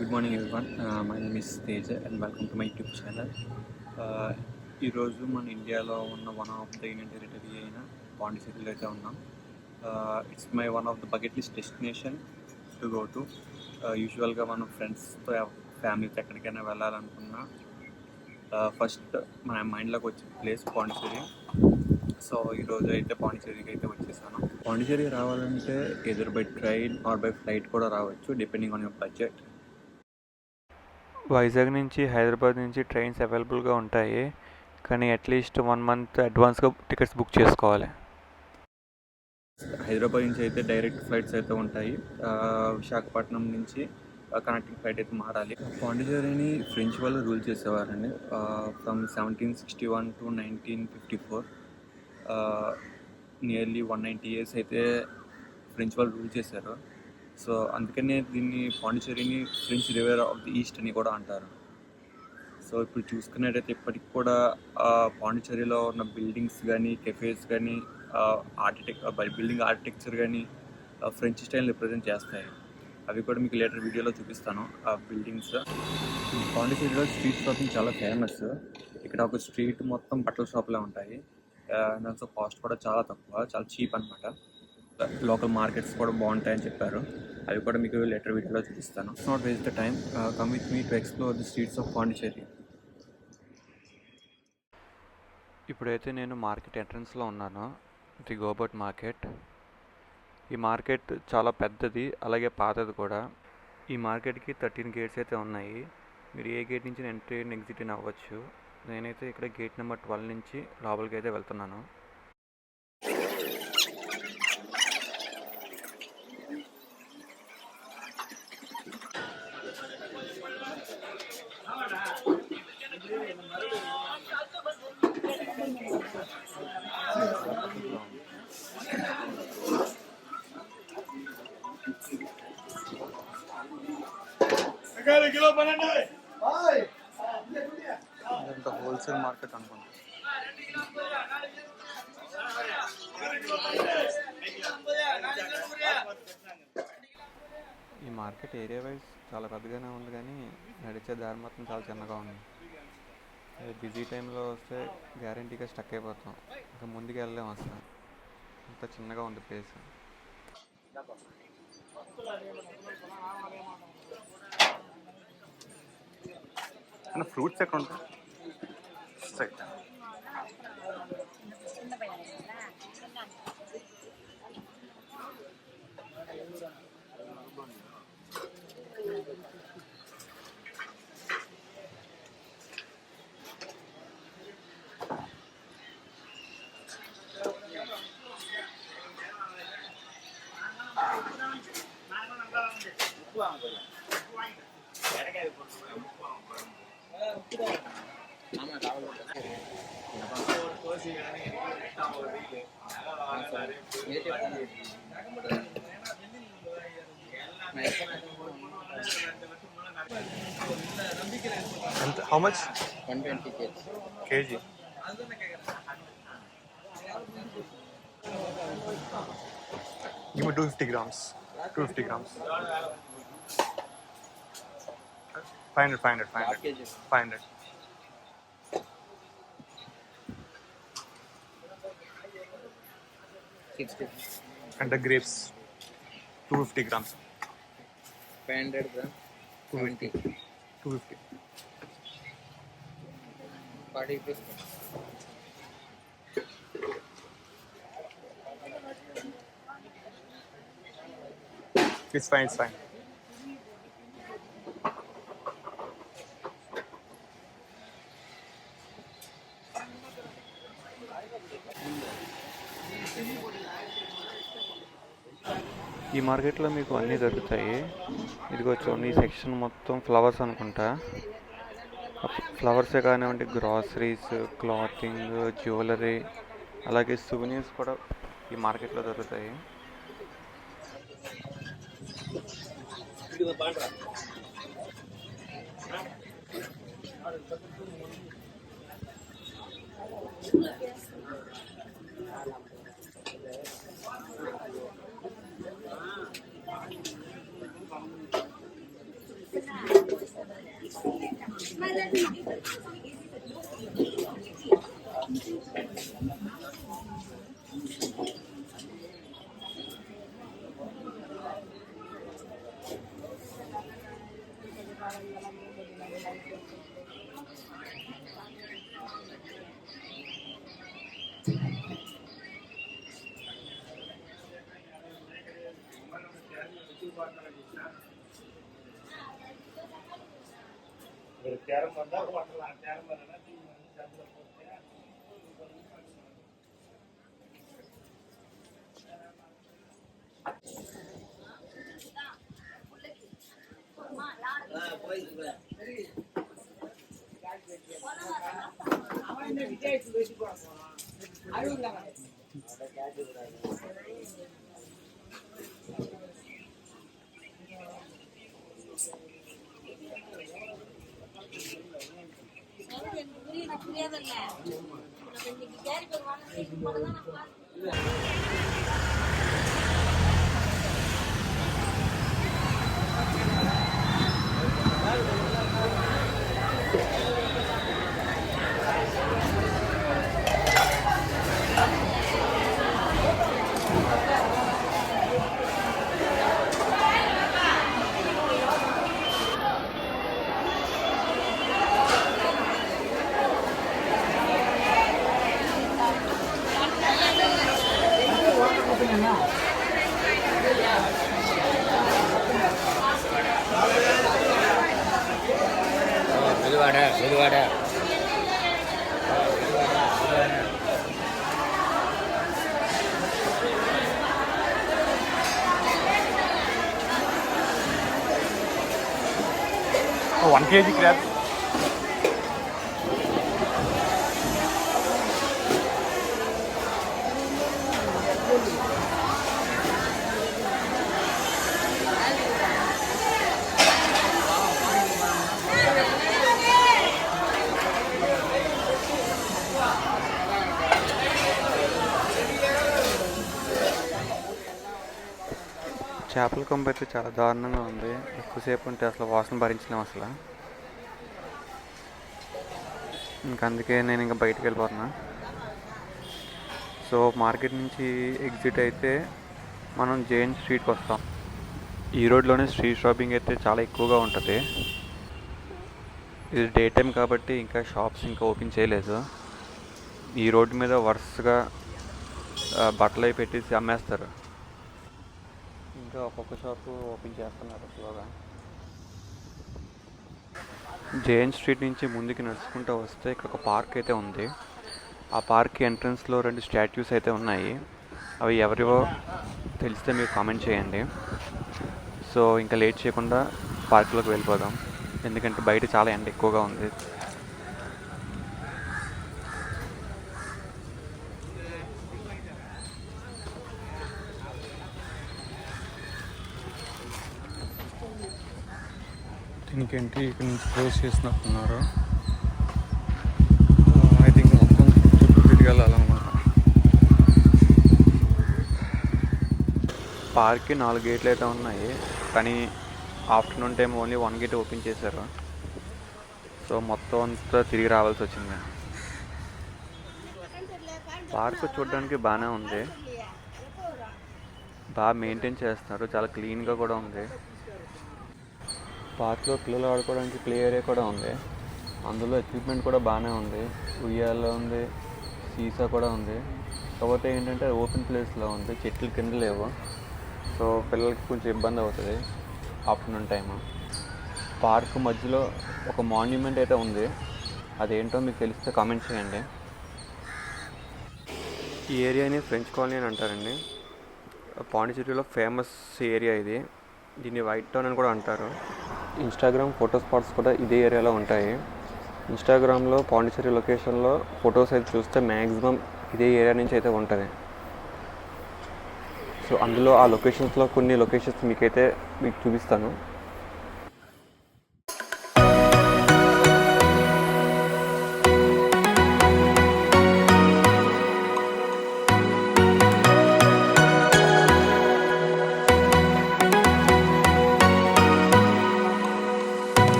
Good morning everyone. My name is Teja and welcome to my YouTube channel. ఈరోజు మన ఇండియాలో ఉన్న one of the union territory అయిన పాండిచేరిలో అయితే ఉన్నాం. It's my one of the bucket list destination to go to. యూజువల్గా మనం ఫ్రెండ్స్తో ఫ్యామిలీతో ఎక్కడికైనా వెళ్ళాలనుకున్నా ఫస్ట్ మన మైండ్లోకి వచ్చే ప్లేస్ పాండిచేరి. సో ఈరోజు అయితే పాండిచేరికి అయితే వచ్చేసాను. పాండిచేరి రావాలంటే ఎదురు by train or by flight కూడా రావచ్చు, depending on your budget. Vizag నుంచి హైదరాబాద్ నుంచి ట్రైన్స్ అవైలబుల్గా ఉంటాయి, కానీ అట్లీస్ట్ 1 month అడ్వాన్స్గా టికెట్స్ బుక్ చేసుకోవాలి. హైదరాబాద్ నుంచి అయితే డైరెక్ట్ ఫ్లైట్స్ అయితే ఉంటాయి. విశాఖపట్నం నుంచి కనెక్టింగ్ ఫ్లైట్ అయితే మారాలి. పాండిచేరిని ఫ్రెంచ్ వాళ్ళు రూల్ చేసేవారండి ఫ్రమ్ 1761 to 1954. నియర్లీ 190 years అయితే ఫ్రెంచ్ వాళ్ళు రూల్ చేశారు. సో అందుకనే దీన్ని పాండిచేరిని French river of the east అని కూడా అంటారు. సో ఇప్పుడు చూసుకున్నట్టయితే ఇప్పటికి కూడా పాండిచేరిలో ఉన్న బిల్డింగ్స్ కానీ కెఫేస్ కానీ బిల్డింగ్ ఆర్కిటెక్చర్ కానీ ఫ్రెంచ్ స్టైల్ రిప్రజెంట్ చేస్తాయి. అవి కూడా మీకు లేటర్ వీడియోలో చూపిస్తాను ఆ బిల్డింగ్స్. పాండిచేరిలో స్ట్రీట్ షాపింగ్ చాలా ఫేమస్. ఇక్కడ ఒక స్ట్రీట్ మొత్తం బట్టల షాపులే ఉంటాయి. దాంతో కాస్ట్ కూడా చాలా తక్కువ, చాలా చీప్ అనమాట. లోకల్ మార్కెట్స్ కూడా బాగుంటాయని చెప్పారు. అవి కూడా మీకు లేటర్ వీడియోలో చూపిస్తాను. It's not waste the time, come with me to explore the streets of Pondicherry. ఇప్పుడైతే నేను మార్కెట్ ఎంట్రన్స్లో ఉన్నాను, ది గోబర్ట్ మార్కెట్. ఈ మార్కెట్ చాలా పెద్దది, అలాగే పాతది కూడా. ఈ మార్కెట్కి 13 gates అయితే ఉన్నాయి. మీరు ఏ గేట్ నుంచి ఎంట్రీ అండ్ ఎగ్జిట్ అని అవ్వచ్చు. నేనైతే ఇక్కడ గేట్ నెంబర్ 12 నుంచి లోపలికి అయితే వెళ్తున్నాను. ఇదంతా హోల్సేల్ మార్కెట్ అనుకుంటా. ఈ మార్కెట్ ఏరియా వైజ్ చాలా పెద్దగానే ఉంది, కానీ నడిచే దారి మాత్రం చాలా చిన్నగా ఉంది. బిజీ టైంలో వస్తే గ్యారంటీగా స్టక్ అయిపోతాం, ఇంకా ముందుకు వెళ్ళలేము అసలు. అంత చిన్నగా ఉంది ప్లేస్. ఫ్రూట్స్ ఎక్కడ ఉంటాయి? How much? 120 kg. Give me 250 grams. 250 grams. 500. 500. And the grapes, 250 grams. 500 grams. 20. 250. 40 rupees. It's fine. ఈ మార్కెట్లో మీకు అన్నీ దొరుకుతాయి. ఇదిగో చూడండి, ఈ సెక్షన్ మొత్తం ఫ్లవర్స్ అనుకుంటా. ఫ్లవర్సే కానివ్వండి, గ్రాసరీస్, క్లాతింగ్, జ్యువెలరీ, అలాగే సువెనీర్స్ కూడా ఈ మార్కెట్లో దొరుకుతాయి. మెదువాడ 1 kg crab. చేపల కొంప అయితే చాలా దారుణంగా ఉంది. ఎక్కువసేపు ఉంటే అసలు వాసన భరించలేము అసలు. అందుకే నేను ఇంకా బయటికి వెళ్ళిపోతున్నా. సో మార్కెట్ నుంచి ఎగ్జిట్ అయితే మనం జైన్ స్ట్రీట్కి వస్తాం. ఈ రోడ్లోనే స్ట్రీట్ షాపింగ్ అయితే చాలా ఎక్కువగా ఉంటుంది. ఇది డే టైం కాబట్టి ఇంకా షాప్స్ ఇంకా ఓపెన్ చేయలేదు. ఈ రోడ్డు మీద వరుసగా బట్టలు అవి పెట్టేసి అమ్మేస్తారు. ఇంకా ఒక్కొక్క షాపు ఓపెన్ చేస్తున్నారు స్లోగా. జైన్ స్ట్రీట్ నుంచి ముందుకి నడుచుకుంటూ వస్తే ఇక్కడ ఒక పార్క్ అయితే ఉంది. ఆ పార్క్ ఎంట్రన్స్లో 2 స్టాట్యూస్ అయితే ఉన్నాయి. అవి ఎవరివో తెలిస్తే మీరు కామెంట్ చేయండి. సో ఇంకా లేట్ చేయకుండా పార్క్లోకి వెళ్ళిపోదాం, ఎందుకంటే బయట చాలా ఎండ ఎక్కువగా ఉంది. దీనికేంటి ఇక్కడ నుంచి క్లోజ్ చేసినట్టున్నారు. ఐ థింక్ మొత్తం చుట్టూ తిరిగి వెళ్ళాలనుకుంటా. పార్క్కి 4 గేట్లు అయితే ఉన్నాయి, కానీ afternoon time only 1 gate open చేశారు. సో మొత్తం అంతా తిరిగి రావాల్సి వచ్చింది. పార్క్ చూడడానికి బాగానే ఉంది, బాగా మెయింటైన్ చేస్తున్నారు, చాలా క్లీన్గా కూడా ఉంది. పార్క్లో పిల్లలు ఆడుకోవడానికి ప్లే ఏరియా కూడా ఉంది. అందులో ఎక్విప్మెంట్ కూడా బాగానే ఉంది. ఉయ్యాల ఉంది, సీసా కూడా ఉంది. కాకపోతే ఏంటంటే ఓపెన్ ప్లేస్లో ఉంది, చెట్లు కింద లేవు. సో పిల్లలకి కొంచెం ఇబ్బంది అవుతుంది ఆఫ్టర్నూన్ టైము. పార్క్ మధ్యలో ఒక మాన్యుమెంట్ అయితే ఉంది, అదేంటో మీకు తెలిస్తే కామెంట్ చేయండి. ఈ ఏరియాని ఫ్రెంచ్ కాలనీ అని అంటారండి. పాండిచేరిలో ఫేమస్ ఏరియా ఇది. దీన్ని వైట్ టౌన్ అని కూడా అంటారు. ఇన్స్టాగ్రామ్ ఫోటో స్పాట్స్ కూడా ఇదే ఏరియాలో ఉంటాయి. ఇన్స్టాగ్రామ్లో పాండిచేరి లొకేషన్లో ఫొటోస్ అయితే చూస్తే మ్యాక్సిమం ఇదే ఏరియా నుంచి అయితే ఉంటుంది. సో అందులో ఆ లొకేషన్స్లో కొన్ని లొకేషన్స్ మీకు చూపిస్తాను.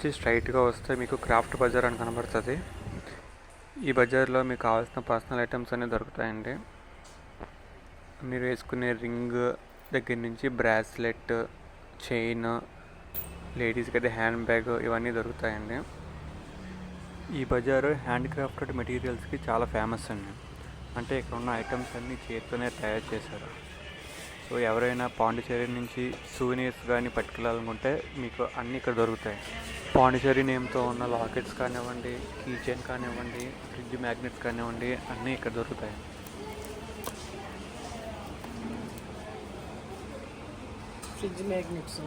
నుంచి స్ట్రైట్గా వస్తే మీకు క్రాఫ్ట్ బజార్ అని కనబడుతుంది. ఈ బజార్లో మీకు కావాల్సిన పర్సనల్ ఐటమ్స్ అన్నీ దొరుకుతాయండి. మీరు వేసుకునే రింగ్ దగ్గర నుంచి బ్రాస్లెట్, చైన్, లేడీస్కి అయితే హ్యాండ్ బ్యాగ్ ఇవన్నీ దొరుకుతాయండి. ఈ బజారు హ్యాండ్ క్రాఫ్టెడ్ మెటీరియల్స్కి చాలా ఫేమస్ అండి. అంటే ఇక్కడ ఉన్న ఐటమ్స్ అన్నీ చేతితోనే తయారు చేశారు. సో ఎవరైనా పాండిచేరి నుంచి సూవెనీర్స్ కానీ పట్టుకెళ్ళాలనుకుంటే మీకు అన్నీ ఇక్కడ దొరుకుతాయి. పాండిచేరి నేమ్తో ఉన్న లాకెట్స్ కానివ్వండి, కీ చైన్ కానివ్వండి, ఫ్రిడ్జ్ మ్యాగ్నెట్స్ కానివ్వండి, అన్నీ ఇక్కడ దొరుకుతాయి. Fridge magnets.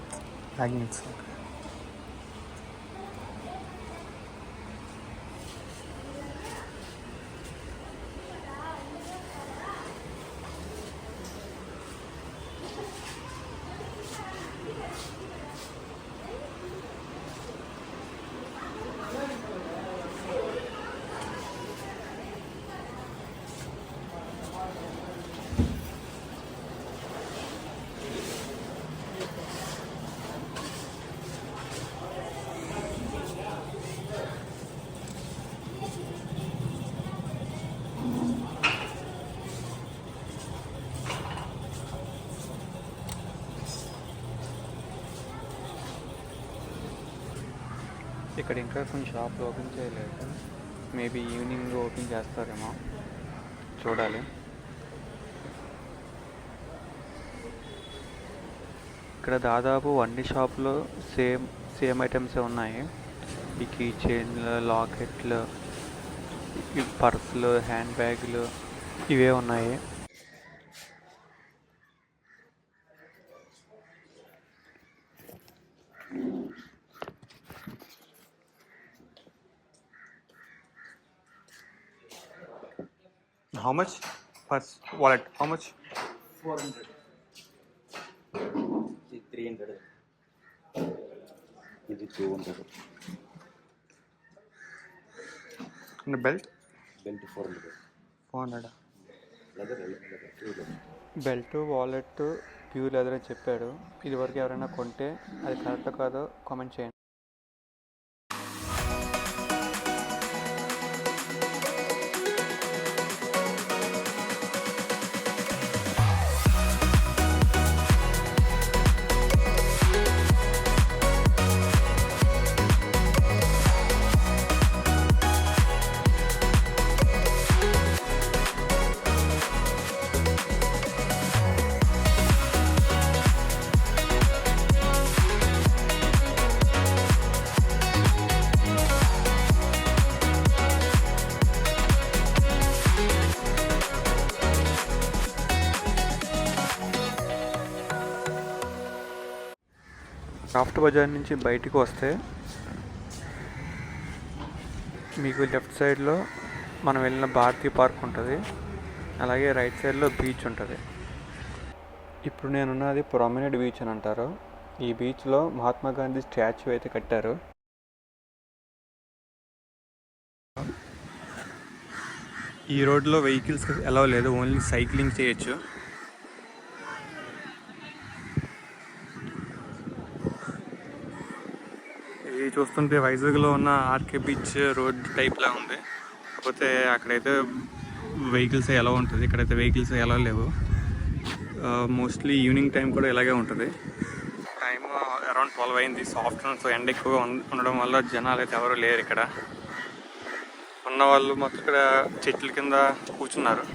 ఇక్కడ ఇంకా కొన్ని షాప్లు ఓపెన్ చేయలేదు. మేబీ ఈవినింగ్ ఓపెన్ చేస్తారేమో, చూడాలి. ఇక్కడ దాదాపు అన్ని షాపులో సేమ్ ఐటమ్సే ఉన్నాయి. ఈ కీ చైన్లు, లాకెట్లు, ఈ పర్సులు, హ్యాండ్ బ్యాగులు ఇవే ఉన్నాయి. How much? Purse, wallet, how much? 400. 300. ఇది 200. And belt? Belt 400. 400. Leather belt, wallet pure leather అని చెప్పాడు. ఇదివరకు ఎవరైనా కొంటే అది కరెక్ట్ కాదో కామెంట్ చేయండి. క్రాఫ్ట్ బజార్ నుంచి బయటికి వస్తే మీకు లెఫ్ట్ సైడ్లో మనం వెళ్ళిన భారతీ పార్క్ ఉంటుంది, అలాగే రైట్ సైడ్లో బీచ్ ఉంటుంది. ఇప్పుడు నేనున్నది ప్రొమినేడ్ బీచ్ అని అంటారు. ఈ బీచ్లో మహాత్మా గాంధీ స్టాచ్యూ అయితే కట్టారు. ఈ రోడ్లో వెహికల్స్ ఎలా లేదు, ఓన్లీ సైక్లింగ్ చేయొచ్చు. ఇది చూస్తుంటే వైజాగ్లో ఉన్న ఆర్కే బీచ్ రోడ్ టైప్లా ఉంది. కాకపోతే అక్కడైతే వెహికల్స్ ఎలా ఉంటుంది, ఇక్కడైతే వెహికల్స్ ఎలా లేవు. మోస్ట్లీ ఈవినింగ్ టైం కూడా ఇలాగే ఉంటుంది. టైం అరౌండ్ 12 అయింది. సో ఆఫ్టర్నూన్, సో ఎండ ఎక్కువగా ఉండడం వల్ల జనాలు అయితే ఎవరు లేరు. ఇక్కడ ఉన్న వాళ్ళు మొత్తం ఇక్కడ చెట్ల కింద కూర్చున్నారు.